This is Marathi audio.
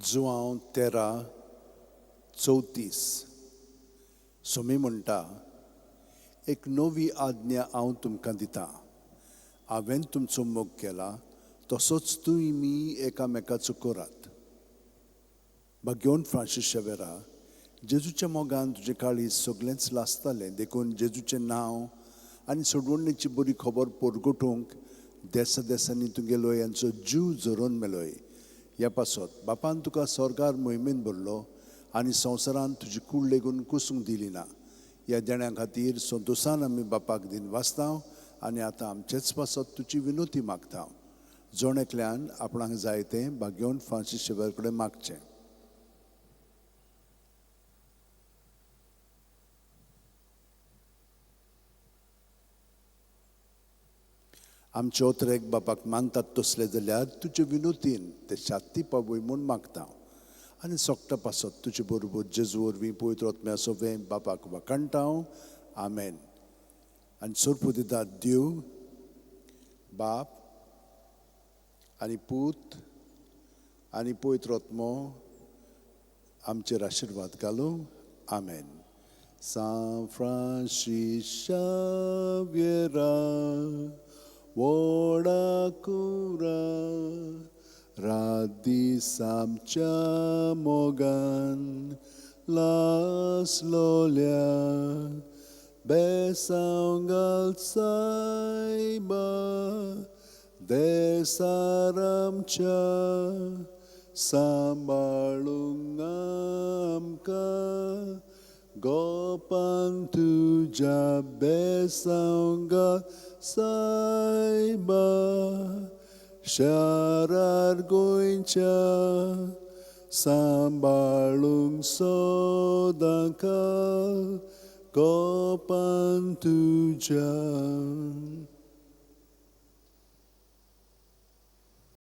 जुआंव 13:34 सोमी म्हणटा एक नवी आज्ञा हांव तुमकां दितां. हांवें तुमचो मोग केला तसोच तुमी एकामेकाचो करात. भाग्यवन फ्रांसीस शेवेरा, जेजूच्या मोगान तुजें काळीज सगळेंच लासतालें, देखून जेजूचें नांव आनी सोडवणेची बरी खबर परगटूंक देसा देसांनी तुगेलो यांचो जीव झरोवन मेलोय. ह्या पासत बापान तुका स्वर्गार मोहिमेन भरलो आनी संवसारान तुजी कूड लेगून कुसूंक दिली ना. ह्या देण्या खातीर संतोशान आमी बापाक दिन वाचतांव आनी आतां आमचेच पासत तुजी विनोती मागता. जोण एकल्यान आपणाक जाय तें भाग्यवन फ्रांसीस शेवेर कडेन मागचें. आमचे ओतरेक बापाक मानतात तसले जाल्यार तुजे विनोतीन ते शांती पावय म्हूण मागता. आनी सोगटा पासत तुजे बरोबर जेजू वरवीं पवित्र आत्म्या सोवें बापाक वाकणटाव. आमेन. आनी सोरपू दितात देव बाप आनी पूत आनी पवित्र आत्मो आमचेर आशिर्वाद घालूं. आमेन. San Francis Xaviera Woda cura radis amcia mogan las lolia Besanv saiba desaramcha sambalung amka Gopan tuja Besanv saiba syarar goinca sambalung sodaka Gopan tuja.